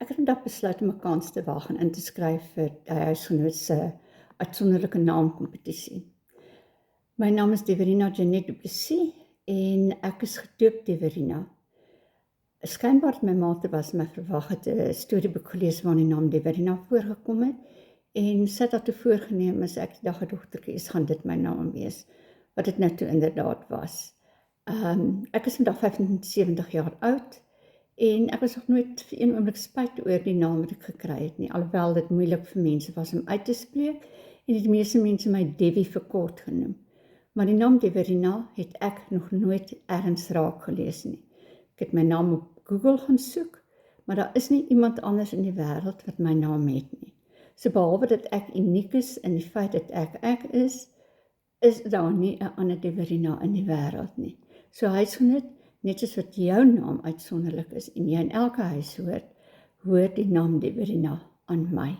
Ek het vandag besluit om 'n kans te waag en in te skryf vir die huisgenoot se uitsonderlike naamkompetisie. My naam is Deverina Janet Du Plessis en ek is gedoop Deverina. Skynbaar het my ma terwyl my verwag het 'n storieboek gelees waarin die naam Deverina voorgekom het en sy het daartoe voorgeneem as ek die dag 'n dogtertjie is, gaan dit my naam wees, wat dit nou toe inderdaad was. Ek is vandag 75 jaar oud en ek was nog nooit vir een oomblik spyt oor die naam wat ek gekry het nie, alhoewel dit moeilik vir mense was om uit te spreek en die meeste mense my Debbie verkort genoem. Maar die naam Deverina het ek nog nooit ergens raak gelees nie. Ek het my naam op Google gaan soek, maar daar is nie iemand anders in die wêreld wat my naam het nie. So behalwe dat ek uniek is in die feit dat ek is daar nie 'n ander Deverina in die wêreld nie. So huisgenoot, net soos wat jou naam uitsonderlik is en jy in elke huis hoort die naam Deverina aan my.